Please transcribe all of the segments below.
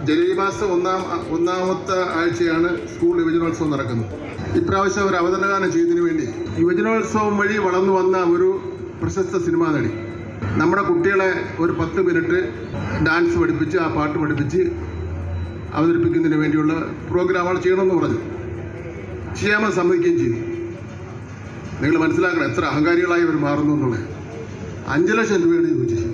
ജനുവരി മാസം ഒന്നാമത്തെ ആഴ്ചയാണ് സ്കൂൾ യുവജനോത്സവം നടക്കുന്നത്. ഇപ്രാവശ്യം ഒരു അവതരണഗാനം ചെയ്തതിനു വേണ്ടി യുവജനോത്സവം വഴി വളർന്നു വന്ന ഒരു പ്രശസ്ത സിനിമാ നടി നമ്മുടെ കുട്ടികളെ ഒരു 10 മിനിറ്റ് ഡാൻസ് പഠിപ്പിച്ച് ആ പാട്ട് പഠിപ്പിച്ച് അവതരിപ്പിക്കുന്നതിന് വേണ്ടിയുള്ള പ്രോഗ്രാമുകൾ ചെയ്യണമെന്ന് പറഞ്ഞു. ചെയ്യാമെന്ന് സമ്മതിക്കുകയും ചെയ്തു. നിങ്ങൾ മനസ്സിലാക്കണം എത്ര അഹങ്കാരികളായി അവർ മാറുന്നു എന്നുള്ളത്. 5 ലക്ഷം രൂപയാണ് ചോദിച്ചത്.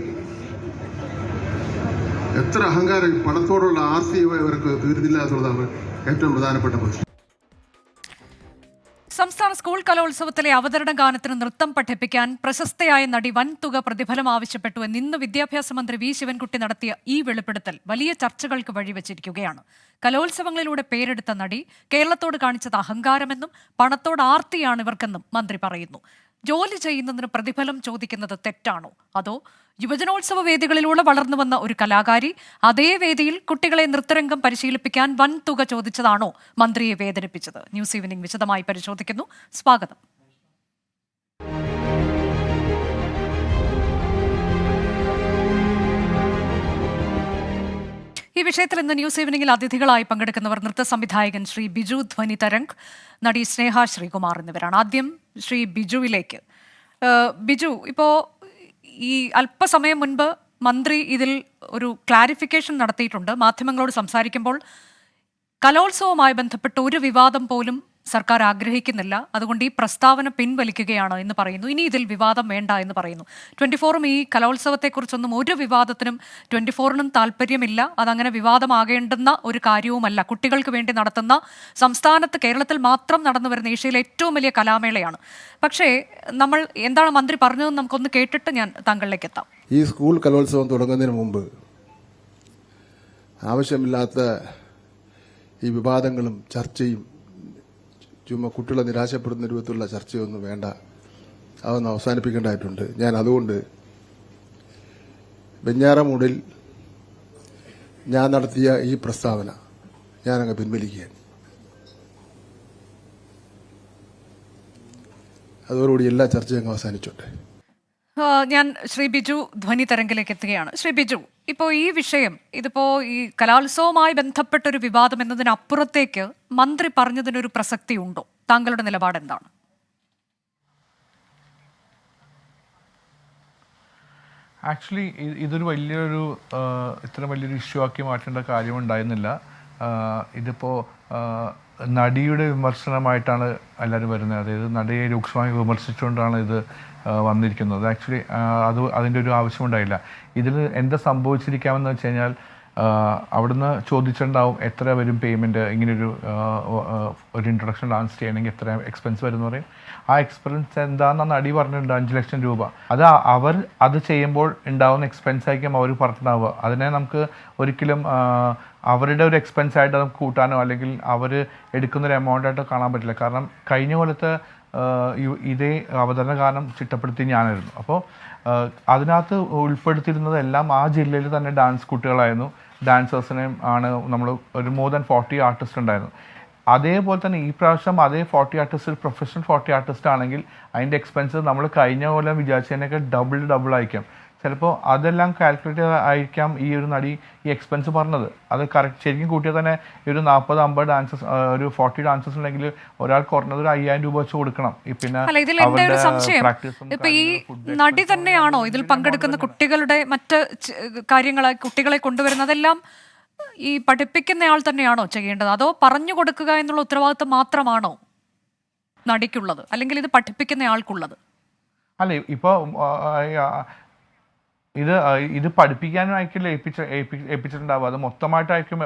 എത്ര അഹങ്കാരം, പണത്തോടുള്ള ആർത്തി ഇവർക്ക് തീരുന്നില്ല എന്നുള്ളതാണ് ഏറ്റവും പ്രധാനപ്പെട്ട പ്രശ്നം. സംസ്ഥാന സ്കൂൾ കലോത്സവത്തിലെ അവതരണ ഗാനത്തിന് നൃത്തം പഠിപ്പിക്കാൻ പ്രശസ്തയായ നടി വൻതുക പ്രതിഫലം ആവശ്യപ്പെട്ടു എന്ന് ഇന്ന് വിദ്യാഭ്യാസ മന്ത്രി വി ശിവൻകുട്ടി നടത്തിയ ഈ വെളിപ്പെടുത്തൽ വലിയ ചർച്ചകൾക്ക് വഴിവെച്ചിരിക്കുകയാണ്. കലോത്സവങ്ങളിലൂടെ പേരെടുത്ത നടി കേരളത്തോട് കാണിച്ചത് അഹങ്കാരമെന്നും പണത്തോട് ആർത്തിയാണ് ഇവർക്കെന്നും മന്ത്രി പറയുന്നു. ജോലി ചെയ്യുന്നതിന് പ്രതിഫലം ചോദിക്കുന്നത് തെറ്റാണോ? അതോ യുവജനോത്സവ വേദികളിലൂടെ വളർന്നു വന്ന ഒരു കലാകാരി അതേ വേദിയിൽ കുട്ടികളെ നൃത്തരംഗം പരിശീലിപ്പിക്കാൻ വൻ തുക ചോദിച്ചതാണോ മന്ത്രിയെ വേദനിപ്പിച്ചത്? ന്യൂസ് ഈവനിംഗ് വിശദമായി പരിശോധിക്കുന്നു. സ്വാഗതം. ഈ വിഷയത്തിൽ ഇന്ന് ന്യൂസ് ഈവനിംഗിൽ അതിഥികളായി പങ്കെടുക്കുന്നവർ നൃത്ത സംവിധായകൻ ശ്രീ ബിജു ധ്വനി തരംഗ്, നടി സ്നേഹ ശ്രീകുമാർ എന്നിവരാണ്. ആദ്യം ശ്രീ ബിജുവിലേക്ക്. ബിജു, ഇപ്പോൾ ഈ അല്പസമയം മുൻപ് മന്ത്രി ഇതിൽ ഒരു ക്ലാരിഫിക്കേഷൻ നടത്തിയിട്ടുണ്ട്. മാധ്യമങ്ങളോട് സംസാരിക്കുമ്പോൾ കലോത്സവവുമായി ബന്ധപ്പെട്ട് ഒരു വിവാദം പോലും സർക്കാർ ആഗ്രഹിക്കുന്നില്ല, അതുകൊണ്ട് ഈ പ്രസ്താവന പിൻവലിക്കുകയാണ് എന്ന് പറയുന്നു. ഇനി ഇതിൽ വിവാദം വേണ്ട എന്ന് പറയുന്നു. 24-ഉം ഈ കലോത്സവത്തെക്കുറിച്ചൊന്നും ഒരു വിവാദത്തിനും 24-നും താല്പര്യമില്ല. അതങ്ങനെ വിവാദമാകേണ്ടുന്ന ഒരു കാര്യവുമല്ല. കുട്ടികൾക്ക് വേണ്ടി നടത്തുന്ന, സംസ്ഥാനത്ത് കേരളത്തിൽ മാത്രം നടന്നു വരുന്ന ഏഷ്യയിലെ ഏറ്റവും വലിയ കലാമേളയാണ്. പക്ഷേ നമ്മൾ എന്താണ് മന്ത്രി പറഞ്ഞതെന്ന് നമുക്കൊന്ന് കേട്ടിട്ട് ഞാൻ താങ്കളിലേക്ക് എത്താം. ഈ സ്കൂൾ കലോത്സവം തുടങ്ങുന്നതിന് മുമ്പ് ആവശ്യമില്ലാത്ത ഈ വിവാദങ്ങളും ചർച്ചയും, ചുമ്മാ കുട്ടികളെ നിരാശപ്പെടുന്ന രൂപത്തിലുള്ള ചർച്ചയൊന്നും വേണ്ട, അതൊന്ന് അവസാനിപ്പിക്കേണ്ടതായിട്ടുണ്ട്. ഞാൻ അതുകൊണ്ട് വെഞ്ഞാറമൂടിൽ ഞാൻ നടത്തിയ ഈ പ്രസ്താവന ഞാനങ്ങ് പിൻവലിക്കുകയാണ്. അതോടുകൂടി എല്ലാ ചർച്ചയും അവസാനിച്ചോട്ടെ. ഞാൻ ശ്രീ ബിജു ധ്വനി തരംഗിലേക്ക് എത്തുകയാണ്. ശ്രീ ബിജു, ഇപ്പോൾ ഈ വിഷയം, ഇതിപ്പോ ഈ കലോത്സവവുമായി ബന്ധപ്പെട്ടൊരു വിവാദം എന്നതിനപ്പുറത്തേക്ക് മന്ത്രി പറഞ്ഞതിനൊരു പ്രസക്തി ഉണ്ടോ? താങ്കളുടെ നിലപാട് എന്താണ്? ആക്ച്വലി ഇതൊരു വലിയൊരു ഇത്ര വലിയൊരു ഇഷ്യൂ ആക്കി മാറ്റേണ്ട കാര്യമുണ്ടായിരുന്നില്ല. ഇതിപ്പോൾ നടിയുടെ വിമർശനമായിട്ടാണ് എല്ലാവരും വരുന്നത്. അതായത് നടിയെ രൂക്ഷമായി വിമർശിച്ചുകൊണ്ടാണ് ഇത് വന്നിരിക്കുന്നത്. ആക്ച്വലി അതിൻ്റെ ഒരു ആവശ്യമുണ്ടായില്ല. ഇതിൽ എന്താ സംഭവിച്ചിരിക്കാമെന്ന് വെച്ച് കഴിഞ്ഞാൽ, അവിടുന്ന് ചോദിച്ചിട്ടുണ്ടാവും എത്ര വരും പേയ്മെൻറ്റ്, ഇങ്ങനൊരു ഇൻട്രൊഡക്ഷൻ ഡാൻസ് ചെയ്യണമെങ്കിൽ എത്ര എക്സ്പെൻസ് വരും എന്ന് പറയും. ആ എക്സ്പെൻസ് എന്താണെന്ന് നടി പറഞ്ഞിട്ടുണ്ട്, 5 ലക്ഷം രൂപ. അത് അവർ അത് ചെയ്യുമ്പോൾ ഉണ്ടാവുന്ന എക്സ്പെൻസ് ആയിരിക്കും അവർ പറഞ്ഞിട്ടുണ്ടാവുക. അതിനെ നമുക്ക് ഒരിക്കലും അവരുടെ ഒരു എക്സ്പെൻസ് ആയിട്ട് നമുക്ക് കൂട്ടാനോ അല്ലെങ്കിൽ അവർ എടുക്കുന്നൊരു എമൗണ്ടായിട്ടോ കാണാൻ പറ്റില്ല. കാരണം കഴിഞ്ഞ കൊല്ലത്തെ ഇതേ അവതരണ ഗാനം ചിട്ടപ്പെടുത്തി ഞാനായിരുന്നു. അപ്പോൾ അതിനകത്ത് ഉൾപ്പെടുത്തിയിരുന്നത് എല്ലാം ആ ജില്ലയിൽ തന്നെ ഡാൻസ് കുട്ടികളായിരുന്നു. ഡാൻസേഴ്സിനെയും ആണ് നമ്മൾ ഒരു more than 40 ആർട്ടിസ്റ്റ് ഉണ്ടായിരുന്നു. അതേപോലെ തന്നെ ഈ പ്രാവശ്യം അതേ 40 ആർട്ടിസ്റ്റ് പ്രൊഫഷണൽ 40 ആർട്ടിസ്റ്റ് ആണെങ്കിൽ അതിൻ്റെ എക്സ്പെൻസ് നമ്മൾ കഴിഞ്ഞ കൊല്ലം വിചാരിച്ചതിനൊക്കെ ഡബിൾ ആയിരിക്കും. ചിലപ്പോൾ അതെല്ലാം കാൽക്കുലേറ്റ് ആയിരിക്കാം ഈ ഒരു നടി ഈ എക്സ്പെൻസ് പറഞ്ഞത്. അത് കറക്റ്റ് ശരിക്കും കൂട്ടിയാൽ തന്നെ ഒരു 40-50 ഡാൻസസ്, ഒരു 40 ഡാൻസസ് ഉണ്ടെങ്കിൽ ഒരാൾ കുറഞ്ഞത് ഒരു 5000 രൂപ വെച്ച് കൊടുക്കണം. പിന്നെ ഇപ്പൊ ഈ നടി തന്നെയാണോ ഇതിൽ പങ്കെടുക്കുന്ന കുട്ടികളുടെ മറ്റ് കാര്യങ്ങളെ, കുട്ടികളെ കൊണ്ടുവരുന്നതെല്ലാം ഈ പഠിപ്പിക്കുന്നയാൾ തന്നെയാണോ ചെയ്യേണ്ടത്? അതോ പറഞ്ഞു കൊടുക്കുക എന്നുള്ള ഉത്തരവാദിത്വം മാത്രമാണോ നടിക്കുള്ളത്, അല്ലെങ്കിൽ ഇത് പഠിപ്പിക്കുന്നയാൾക്കുള്ളത്? അല്ലേ, ഇപ്പോൾ ഇത് പഠിപ്പിക്കാനായിരിക്കില്ല ഏൽപ്പിച്ചിട്ടുണ്ടാവുക, അത് മൊത്തമായിട്ടായിരിക്കും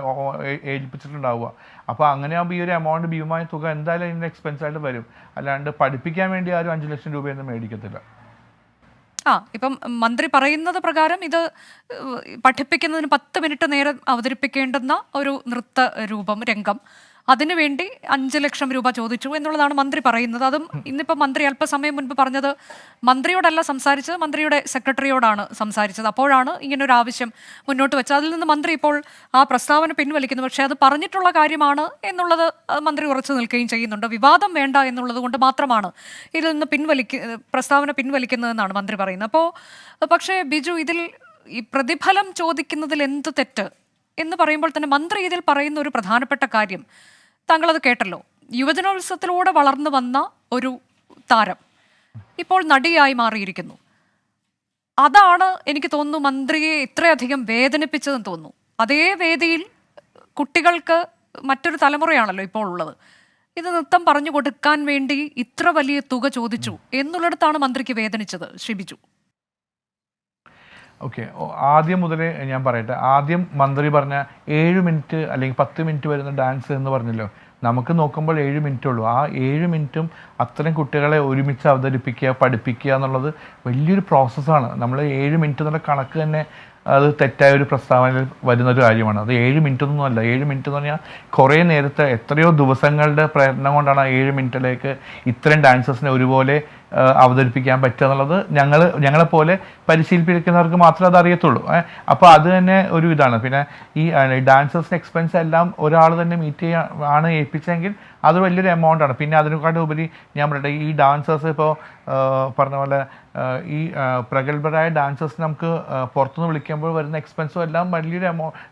ഏൽപ്പിച്ചിട്ടുണ്ടാവുക. അപ്പോൾ അങ്ങനെയാകുമ്പോൾ ഈ ഒരു എമൗണ്ട്, ഭീമമായ തുക എന്തായാലും ഇതിൻ്റെ എക്സ്പെൻസ് ആയിട്ട് വരും. അല്ലാണ്ട് പഠിപ്പിക്കാൻ വേണ്ടി ആരും 5 ലക്ഷം രൂപയൊന്നും മേടിക്കത്തില്ല. ഇപ്പം മന്ത്രി പറയുന്നത് പ്രകാരം ഇത് പഠിപ്പിക്കുന്നതിന് 10 മിനിറ്റ് നേരം അവതരിപ്പിക്കേണ്ടുന്ന ഒരു നൃത്ത രൂപം, രംഗം, അതിനുവേണ്ടി 5 ലക്ഷം രൂപ ചോദിച്ചു എന്നുള്ളതാണ് മന്ത്രി പറയുന്നത്. അതും ഇന്നിപ്പോൾ മന്ത്രി അല്പസമയം മുൻപ് പറഞ്ഞത് മന്ത്രിയോടല്ല സംസാരിച്ചത്, മന്ത്രിയുടെ സെക്രട്ടറിയോടാണ് സംസാരിച്ചത്. അപ്പോഴാണ് ഇങ്ങനൊരു ആവശ്യം മുന്നോട്ട് വെച്ചത്. അതിൽ നിന്ന് മന്ത്രി ഇപ്പോൾ ആ പ്രസ്താവന പിൻവലിക്കുന്നു. പക്ഷേ അത് പറഞ്ഞിട്ടുള്ള കാര്യമാണ് എന്നുള്ളത് മന്ത്രി ഉറച്ചു നിൽക്കുകയും ചെയ്യുന്നുണ്ട്. വിവാദം വേണ്ട എന്നുള്ളത് കൊണ്ട് മാത്രമാണ് ഇതിൽ നിന്ന് പ്രസ്താവന പിൻവലിക്കുന്നതെന്നാണ് മന്ത്രി പറയുന്നത്. പക്ഷേ ബിജു, ഇതിൽ ഈ പ്രതിഫലം ചോദിക്കുന്നതിൽ എന്ത് തെറ്റ് എന്ന് പറയുമ്പോൾ തന്നെ മന്ത്രി ഇതിൽ പറയുന്ന ഒരു പ്രധാനപ്പെട്ട കാര്യം, താങ്കളത് കേട്ടല്ലോ, യുവജനോത്സവത്തിലൂടെ വളർന്നു വന്ന ഒരു താരം ഇപ്പോൾ നടിയായി മാറിയിരിക്കുന്നു. അതാണ് എനിക്ക് തോന്നുന്നു മന്ത്രിയെ ഇത്രയധികം വേദനിപ്പിച്ചതെന്ന് തോന്നുന്നു. അതേ വേദിയിൽ കുട്ടികൾക്ക് മറ്റൊരു തലമുറയാണല്ലോ ഇപ്പോൾ ഉള്ളത്. ഇത് നൃത്തം പറഞ്ഞു കൊടുക്കാൻ വേണ്ടി ഇത്ര വലിയ തുക ചോദിച്ചു എന്നുള്ളിടത്താണ് മന്ത്രിക്ക് വേദനിച്ചത്. ശ്രീ ബിജു. ഓക്കെ, ആദ്യം മുതലേ ഞാൻ പറയട്ടെ. ആദ്യം മന്ത്രി പറഞ്ഞ 7 മിനിറ്റ് അല്ലെങ്കിൽ 10 മിനിറ്റ് വരുന്ന ഡാൻസ് എന്ന് പറഞ്ഞല്ലോ. നമുക്ക് നോക്കുമ്പോൾ 7 മിനിറ്റേ ഉള്ളൂ. ആ 7 മിനിറ്റും അത്രയും കുട്ടികളെ ഒരുമിച്ച് അവതരിപ്പിക്കുക, പഠിപ്പിക്കുക എന്നുള്ളത് വലിയൊരു പ്രോസസ്സാണ്. നമ്മൾ 7 മിനിറ്റ് എന്നുള്ള കണക്ക് തന്നെ അത് തെറ്റായ ഒരു പ്രസ്താവനയിൽ വരുന്നൊരു കാര്യമാണ്. അത് 7 മിനിറ്റ് ഒന്നുമല്ല. 7 മിനിറ്റ് എന്ന് പറഞ്ഞാൽ കുറേ നേരത്തെ എത്രയോ ദിവസങ്ങളുടെ പ്രയത്നം കൊണ്ടാണ് ആ 7 മിനിറ്റിലേക്ക് ഇത്രയും ഡാൻസേഴ്സിനെ ഒരുപോലെ അവതരിപ്പിക്കാൻ പറ്റുക എന്നുള്ളത് ഞങ്ങളെപ്പോലെ പരിശീലിപ്പിക്കുന്നവർക്ക് മാത്രമേ അത് അറിയത്തുള്ളൂ. അപ്പോൾ അത് തന്നെ ഒരു ഇതാണ്. പിന്നെ ഈ ഡാൻസേഴ്സിന് എക്സ്പെൻസ് എല്ലാം ഒരാൾ തന്നെ മീറ്റ് ആണ് ഏൽപ്പിച്ചെങ്കിൽ അത് വലിയൊരു എമൗണ്ട് ആണ്. പിന്നെ അതിനെക്കാട്ടും ഉപരി ഞാൻ പറയട്ടെ, ഈ ഡാൻസേഴ്സ് ഇപ്പോൾ പറഞ്ഞ പോലെ ഈ പ്രഗത്ഭരായ ഡാൻസേഴ്സ് നമുക്ക് പുറത്തുനിന്ന് വിളിക്കുമ്പോൾ വരുന്ന എക്സ്പെൻസും എല്ലാം വലിയൊരു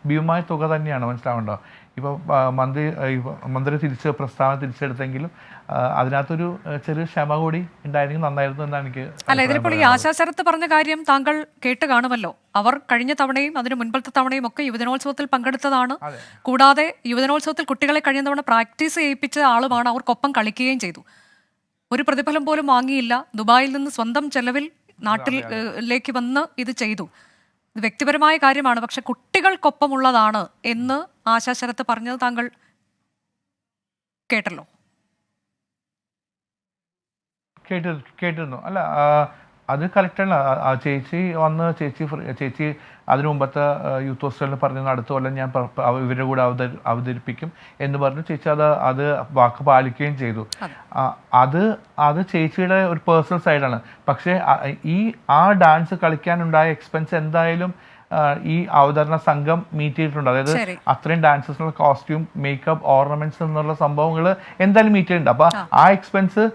ഭീമമായ തുക തന്നെയാണ്. മനസ്സിലാവുണ്ടോ? ഇപ്പോൾ മന്ത്രി പ്രസ്താവന തിരിച്ചെടുത്തെങ്കിലും അതിനകത്തൊരു ചെറിയ ക്ഷമ കൂടി ഉണ്ടായിരുന്നെങ്കിൽ നന്നായിരുന്നു എന്നാണ് എനിക്ക്. അല്ല, ഇതിലിപ്പോൾ ഈ ആശാ ശരത്ത് പറഞ്ഞ കാര്യം താങ്കൾ കേട്ട് കാണുമല്ലോ. അവർ കഴിഞ്ഞ തവണയും അതിന് മുൻപത്തെ തവണയും ഒക്കെ യുവജനോത്സവത്തിൽ പങ്കെടുത്തതാണ്. കൂടാതെ യുവജനോത്സവത്തിൽ കുട്ടികളെ കഴിഞ്ഞ തവണ പ്രാക്ടീസ് ചെയ്യിപ്പിച്ച ആളുമാണ്. അവർക്കൊപ്പം കളിക്കുകയും ചെയ്തു. ഒരു പ്രതിഫലം പോലും വാങ്ങിയില്ല. ദുബായിൽ നിന്ന് സ്വന്തം ചെലവിൽ നാട്ടിലേക്ക് വന്ന് ഇത് ചെയ്തു. ഇത് വ്യക്തിപരമായ കാര്യമാണ്. പക്ഷെ കുട്ടികൾക്കൊപ്പമുള്ളതാണ് എന്ന് ആശാ ശരത്ത് പറഞ്ഞത് താങ്കൾ കേട്ടല്ലോ. കേട്ടിരുന്നു. അല്ല, അത് കറക്റ്റാണ്. ചേച്ചി വന്ന് ചേച്ചി അതിനു മുമ്പത്തെ യൂത്ത് ഹോസ്റ്റലിൽ പറഞ്ഞ അടുത്ത കൊല്ലം ഞാൻ ഇവരുടെ കൂടെ അവതരിപ്പിക്കും എന്ന് പറഞ്ഞു. ചേച്ചി അത് വാക്ക് പാലിക്കുകയും ചെയ്തു. അത് ചേച്ചിയുടെ ഒരു പേഴ്സണൽ സൈഡാണ്. പക്ഷേ ആ ഡാൻസ് കളിക്കാനുണ്ടായ എക്സ്പെൻസ് എന്തായാലും ഈ അവതരണ സംഘം മീറ്റ് ചെയ്തിട്ടുണ്ട്. അതായത് അത്രയും ഡാൻസേഴ്സിനുള്ള കോസ്റ്റ്യൂം, മേക്കപ്പ്, ഓർണമെന്റ്സ് എന്നുള്ള സംഭവങ്ങൾ എന്തായാലും മീറ്റ് ചെയ്തിട്ടുണ്ട്. അപ്പൊ ആ എക്സ്പെൻസ്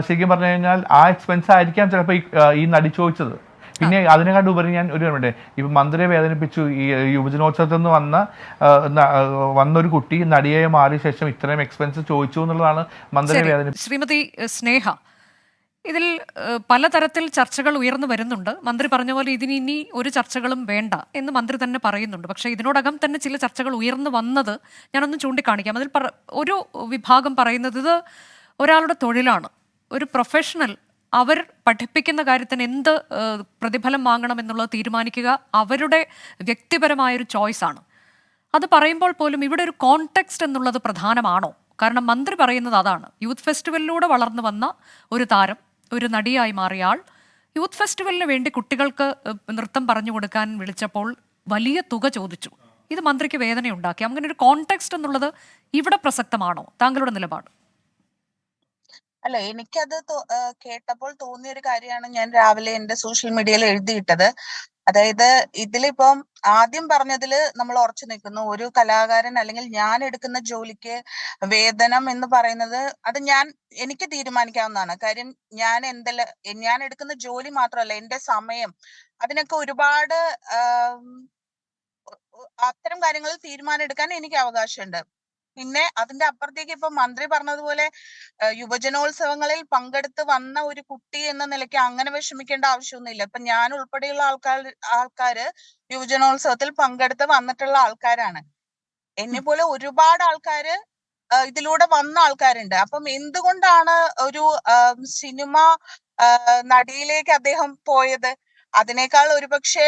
ശരിക്കും പറഞ്ഞു കഴിഞ്ഞാൽ ആ എക്സ്പെൻസ് ആയിരിക്കാം ചിലപ്പോൾ ഈ നടി ചോദിച്ചത്. പിന്നെ അതിനെക്കാട്ട് ഉപരി ഞാൻ ഒരു കാര്യമുണ്ട്. ഇപ്പം മന്ത്രിയെ വേദനിപ്പിച്ചു. ഈ യുവജനോത്സവത്തിൽ നിന്ന് വന്നൊരു കുട്ടി നടിയായി മാറിയ ശേഷം ഇത്രയും എക്സ്പെൻസ് ചോദിച്ചു എന്നുള്ളതാണ് മന്ത്രിയെ വേദനിപ്പിച്ചത്. ശ്രീമതി സ്നേഹ, ഇതിൽ പലതരത്തിൽ ചർച്ചകൾ ഉയർന്നു വരുന്നുണ്ട്. മന്ത്രി പറഞ്ഞ പോലെ ഇതിനി ഒരു ചർച്ചകളും വേണ്ട എന്ന് മന്ത്രി തന്നെ പറയുന്നുണ്ട്. പക്ഷേ ഇതിനോടകം തന്നെ ചില ചർച്ചകൾ ഉയർന്നു വന്നത് ഞാനൊന്ന് ചൂണ്ടിക്കാണിക്കാം. അതിൽ ഒരു വിഭാഗം പറയുന്നത് ഇത് ഒരാളുടെ തൊഴിലാണ്, ഒരു പ്രൊഫഷണൽ, അവർ പഠിപ്പിക്കുന്ന കാര്യത്തിന് എന്ത് പ്രതിഫലം വാങ്ങണം എന്നുള്ളത് തീരുമാനിക്കുക അവരുടെ വ്യക്തിപരമായൊരു ചോയ്സാണ്. അത് പറയുമ്പോൾ പോലും ഇവിടെ ഒരു കോണ്ടെക്സ്റ്റ് എന്നുള്ളത് പ്രധാനമാണോ? കാരണം മന്ത്രി പറയുന്നത് അതാണ്. യൂത്ത് ഫെസ്റ്റിവലിലൂടെ വളർന്നു വന്ന ഒരു താരം, ഒരു നടിയായി മാറിയ ആൾ, യൂത്ത് ഫെസ്റ്റിവലിന് വേണ്ടി കുട്ടികൾക്ക് നൃത്തം പറഞ്ഞു കൊടുക്കാൻ വിളിച്ചപ്പോൾ വലിയ തുക ചോദിച്ചു. ഇത് മന്ത്രിക്ക് വേദനയുണ്ടാക്കി. അങ്ങനെ ഒരു കോണ്ടെക്സ്റ്റ് എന്നുള്ളത് ഇവിടെ പ്രസക്തമാണോ? താങ്കളുടെ നിലപാട്? അല്ല, എനിക്കത് കേട്ടപ്പോൾ തോന്നിയ ഒരു കാര്യമാണ് ഞാൻ രാവിലെ എന്റെ സോഷ്യൽ മീഡിയയിൽ എഴുതിയിട്ടത്. അതായത് ഇതിലിപ്പം ആദ്യം പറഞ്ഞതില് നമ്മൾ ഉറച്ചു നിൽക്കുന്നു. ഒരു കലാകാരൻ അല്ലെങ്കിൽ ഞാൻ എടുക്കുന്ന ജോലിക്ക് വേതനം എന്ന് പറയുന്നത് അത് എനിക്ക് തീരുമാനിക്കാവുന്നതാണ്. കാര്യം ഞാൻ എടുക്കുന്ന ജോലി മാത്രമല്ല, എന്റെ സമയം, അതിനൊക്കെ ഒരുപാട് അത്തരം കാര്യങ്ങളിൽ തീരുമാനം എടുക്കാൻ എനിക്ക് അവകാശമുണ്ട്. പിന്നെ അതിന്റെ അപ്പുറത്തേക്ക് ഇപ്പൊ മന്ത്രി പറഞ്ഞതുപോലെ യുവജനോത്സവങ്ങളിൽ പങ്കെടുത്ത് വന്ന ഒരു കുട്ടി എന്ന നിലയ്ക്ക് അങ്ങനെ വിഷമിക്കേണ്ട ആവശ്യമൊന്നുമില്ല. ഇപ്പൊ ഞാൻ ഉൾപ്പെടെയുള്ള ആൾക്കാര് യുവജനോത്സവത്തിൽ പങ്കെടുത്ത് വന്നിട്ടുള്ള ആൾക്കാരാണ്. എന്നെ പോലെ ഒരുപാട് ആൾക്കാര് ഇതിലൂടെ വന്ന ആൾക്കാരുണ്ട്. അപ്പം എന്തുകൊണ്ടാണ് ഒരു സിനിമ നടിയിലേക്ക് അദ്ദേഹം പോയത്? അതിനേക്കാൾ ഒരുപക്ഷെ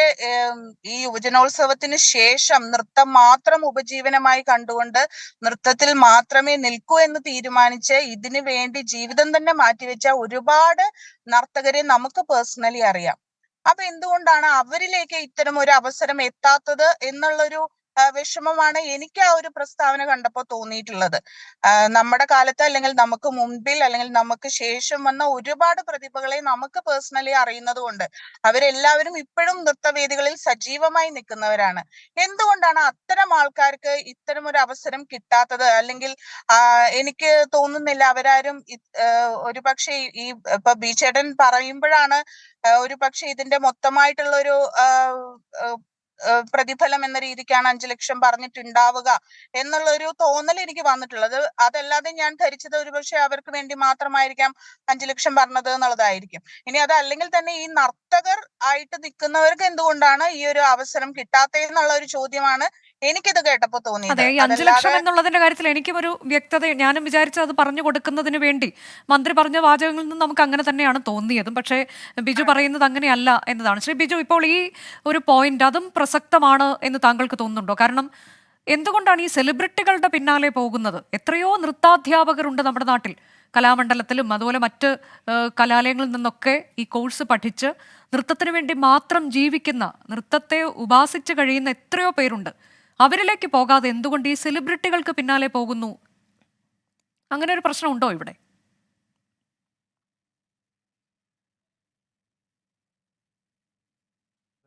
ഈ യുവജനോത്സവത്തിന് ശേഷം നൃത്തം മാത്രം ഉപജീവനമായി കണ്ടുകൊണ്ട് നൃത്തത്തിൽ മാത്രമേ നിൽക്കൂ എന്ന് തീരുമാനിച്ച് ഇതിനു വേണ്ടി ജീവിതം തന്നെ മാറ്റിവെച്ച ഒരുപാട് നർത്തകരെ നമുക്ക് പേഴ്സണലി അറിയാം. അപ്പൊ എന്തുകൊണ്ടാണ് അവരിലേക്ക് ഇത്തരം ഒരു അവസരം എത്താത്തത് എന്നുള്ളൊരു വിഷമമാണ് എനിക്ക് ആ ഒരു പ്രസ്താവന കണ്ടപ്പോൾ തോന്നിയിട്ടുള്ളത്. നമ്മുടെ കാലത്ത് അല്ലെങ്കിൽ നമുക്ക് മുൻപിൽ അല്ലെങ്കിൽ നമുക്ക് ശേഷം വന്ന ഒരുപാട് പ്രതിഭകളെ നമുക്ക് പേഴ്സണലി അറിയുന്നത് കൊണ്ട് അവരെല്ലാവരും ഇപ്പോഴും നൃത്തവേദികളിൽ സജീവമായി നിൽക്കുന്നവരാണ്. എന്തുകൊണ്ടാണ് അത്തരം ആൾക്കാർക്ക് ഇത്തരം ഒരു അവസരം കിട്ടാത്തത്? അല്ലെങ്കിൽ എനിക്ക് തോന്നുന്നില്ല അവരാരും ഒരുപക്ഷെ ഈ ഇപ്പൊ ബിചേട്ടൻ പറയുമ്പോഴാണ് ഒരുപക്ഷെ ഇതിന്റെ മൊത്തമായിട്ടുള്ള ഒരു പ്രതിഫലം എന്ന രീതിക്കാണ് 5 ലക്ഷം പറഞ്ഞിട്ടുണ്ടാവുക എന്നുള്ളൊരു തോന്നൽ എനിക്ക് വന്നിട്ടുള്ളത്. അതല്ലാതെ ഞാൻ ധരിച്ചത് ഒരുപക്ഷെ അവർക്ക് വേണ്ടി മാത്രമായിരിക്കാം 5 ലക്ഷം പറഞ്ഞത് എന്നുള്ളതായിരിക്കും. ഇനി അതല്ലെങ്കിൽ തന്നെ ഈ നർത്തകർ ആയിട്ട് നിൽക്കുന്നവർക്ക് എന്തുകൊണ്ടാണ് ഈ ഒരു അവസരം കിട്ടാത്തതെന്നുള്ള ഒരു ചോദ്യമാണ് എനിക്കിത് കേട്ടപ്പോ തോന്നിയത്. അതെ, ഈ 5 ലക്ഷം എന്നുള്ളതിന്റെ കാര്യത്തിൽ എനിക്കും ഒരു വ്യക്തത, ഞാനും വിചാരിച്ചത് അത് പറഞ്ഞു കൊടുക്കുന്നതിന് വേണ്ടി മന്ത്രി പറഞ്ഞ വാചകങ്ങളിൽ നിന്ന് നമുക്ക് അങ്ങനെ തന്നെയാണ് തോന്നിയതും. പക്ഷേ ബിജു പറയുന്നത് അങ്ങനെയല്ല എന്നതാണ്. ശ്രീ ബിജു, ഇപ്പോൾ ഈ ഒരു പോയിന്റ് അതും പ്രസക്തമാണ് എന്ന് താങ്കൾക്ക് തോന്നുന്നുണ്ടോ? കാരണം എന്തുകൊണ്ടാണ് ഈ സെലിബ്രിറ്റികളുടെ പിന്നാലെ പോകുന്നത്? എത്രയോ നൃത്താധ്യാപകരുണ്ട് നമ്മുടെ നാട്ടിൽ, കലാമണ്ഡലത്തിലും അതുപോലെ മറ്റ് കലാലയങ്ങളിൽ നിന്നൊക്കെ ഈ കോഴ്സ് പഠിച്ച് നൃത്തത്തിന് വേണ്ടി മാത്രം ജീവിക്കുന്ന, നൃത്തത്തെ ഉപാസിച്ച് കഴിയുന്ന എത്രയോ പേരുണ്ട്. അവരിലേക്ക് പോകാതെ എന്തുകൊണ്ട് ഈ സെലിബ്രിറ്റികൾക്ക് പിന്നാലെ പോകുന്നു? അങ്ങനെ ഒരു പ്രശ്നമുണ്ടോ ഇവിടെ?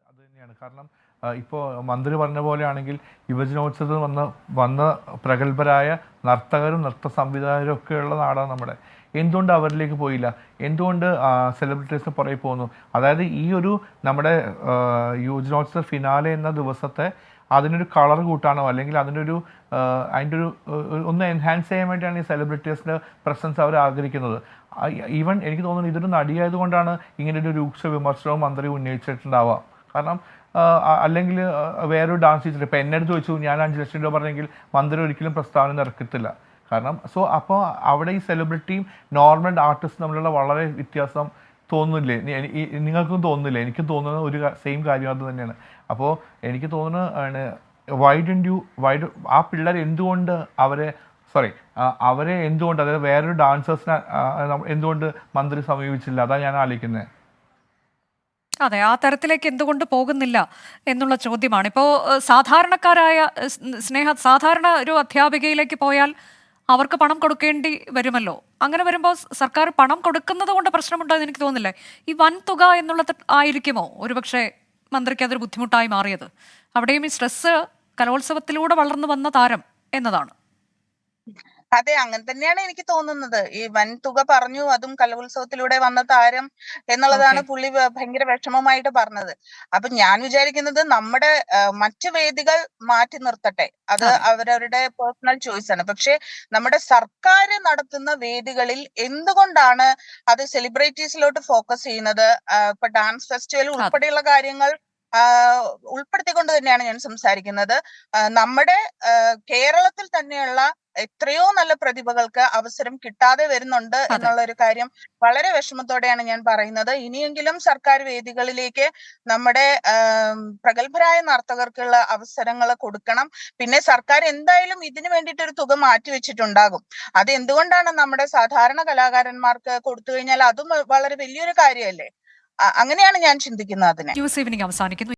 അത് തന്നെയാണ് കാരണം. ഇപ്പോൾ മന്ത്രി പറഞ്ഞ പോലെയാണെങ്കിൽ യുവജനോത്സവത്തിൽ വന്ന പ്രഗത്ഭരായ നർത്തകരും നൃത്ത സംവിധായകരും ഒക്കെയുള്ള നാടാണ് നമ്മുടെ. എന്തുകൊണ്ട് അവരിലേക്ക് പോയില്ല? എന്തുകൊണ്ട് സെലിബ്രിറ്റീസിന് പുറകെ പോകുന്നു? അതായത് ഈ ഒരു നമ്മുടെ യുവജനോത്സവ ഫിനാലെ എന്ന ദിവസത്തെ അതിനൊരു കളർ കൂട്ടാനോ അല്ലെങ്കിൽ അതിൻ്റെ ഒരു ഒന്ന് എൻഹാൻസ് ചെയ്യാൻ വേണ്ടിയാണ് ഈ സെലിബ്രിറ്റീസിൻ്റെ പ്രസൻസ് അവർ ആഗ്രഹിക്കുന്നത്. ഈവൻ എനിക്ക് തോന്നുന്നു ഇതൊരു നടിയായതുകൊണ്ടാണ് ഇങ്ങനൊരു രൂക്ഷ വിമർശനവും മന്ത്രി ഉന്നയിച്ചിട്ടുണ്ടാവുക. കാരണം അല്ലെങ്കിൽ വേറൊരു ഡാൻസ് ടീച്ചർ ഇപ്പോൾ എന്നെ അടുത്ത് ചോദിച്ചു, ഞാൻ 5 ലക്ഷം രൂപ പറഞ്ഞെങ്കിൽ മന്ത്രി ഒരിക്കലും പ്രസ്താവന ഇറക്കത്തില്ല. കാരണം അപ്പോൾ അവിടെ ഈ സെലിബ്രിറ്റിയും നോർമൽ ആർട്ടിസ്റ്റും തമ്മിലുള്ള വളരെ വ്യത്യാസം തോന്നുന്നില്ലേ? നിങ്ങൾക്കും തോന്നുന്നില്ലേ? എനിക്കും തോന്നുന്ന ഒരു സെയിം കാര്യം അത് തന്നെയാണ്. അപ്പോൾ എനിക്ക് തോന്നുന്നത് ആ പിള്ളേർ എന്തുകൊണ്ട് അവരെ എന്തുകൊണ്ട്, അതായത് വേറൊരു ഡാൻസേഴ്സിനെ എന്തുകൊണ്ട് മന്ത്രി സമീപിച്ചില്ല? അതാണ് ഞാൻ ആലോചിക്കുന്നത്. അതെ, ആ തരത്തിലേക്ക് എന്തുകൊണ്ട് പോകുന്നില്ല എന്നുള്ള ചോദ്യമാണ്. ഇപ്പോൾ സാധാരണക്കാരായ സാധാരണ ഒരു അധ്യാപികയിലേക്ക് പോയാൽ അവർക്ക് പണം കൊടുക്കേണ്ടി വരുമല്ലോ. അങ്ങനെ വരുമ്പോൾ സർക്കാർ പണം കൊടുക്കുന്നത് കൊണ്ട് പ്രശ്നമുണ്ടോ എന്ന് എനിക്ക് തോന്നുന്നില്ല. ഈ വൻ തുക എന്നുള്ളത് ആയിരിക്കുമോ ഒരുപക്ഷെ മന്ത്രിക്ക് അതൊരു ബുദ്ധിമുട്ടായി മാറിയത്? അവിടെയും ഈ സ്ട്രെസ് കലോത്സവത്തിലൂടെ വളർന്നു വന്ന താരം എന്നതാണ്. അതെ, അങ്ങനെ തന്നെയാണ് എനിക്ക് തോന്നുന്നത്. ഈ വൻ തുക പറഞ്ഞു, അതും കലോത്സവത്തിലൂടെ വന്ന താരം എന്നുള്ളതാണ് പുള്ളി ഭയങ്കര വിഷമമായിട്ട് പറഞ്ഞത്. അപ്പൊ ഞാൻ വിചാരിക്കുന്നത് നമ്മുടെ മറ്റു വേദികൾ മാറ്റി നിർത്തട്ടെ, അത് അവരവരുടെ പേഴ്സണൽ ചോയ്സ് ആണ്. പക്ഷെ നമ്മുടെ സർക്കാർ നടത്തുന്ന വേദികളിൽ എന്തുകൊണ്ടാണ് അത് സെലിബ്രിറ്റീസിലോട്ട് ഫോക്കസ് ചെയ്യുന്നത്? ഇപ്പൊ ഡാൻസ് ഫെസ്റ്റിവൽ ഉൾപ്പെടെയുള്ള കാര്യങ്ങൾ ഉൾപ്പെടുത്തിക്കൊണ്ട് തന്നെയാണ് ഞാൻ സംസാരിക്കുന്നത്. നമ്മുടെ കേരളത്തിൽ തന്നെയുള്ള എത്രയോ നല്ല പ്രതിഭകൾക്ക് അവസരം കിട്ടാതെ വരുന്നുണ്ട് എന്നുള്ള ഒരു കാര്യം വളരെ വിഷമത്തോടെയാണ് ഞാൻ പറയുന്നത്. ഇനിയെങ്കിലും സർക്കാർ വേദികളിലേക്ക് നമ്മുടെ പ്രഗത്ഭരായ നർത്തകർക്കുള്ള അവസരങ്ങൾ കൊടുക്കണം. പിന്നെ സർക്കാർ എന്തായാലും ഇതിനു വേണ്ടിയിട്ട് ഒരു തുക മാറ്റിവെച്ചിട്ടുണ്ടാകും. അത് എന്തുകൊണ്ടാണ് നമ്മുടെ സാധാരണ കലാകാരന്മാർക്ക് കൊടുത്തു കഴിഞ്ഞാൽ അതും വളരെ വലിയൊരു കാര്യമല്ലേ? അങ്ങനെയാണ് ഞാൻ ചിന്തിക്കുന്നത് അതിനെ. ന്യൂസ് ഈവനിംഗ് അവസാനിക്കുന്നു.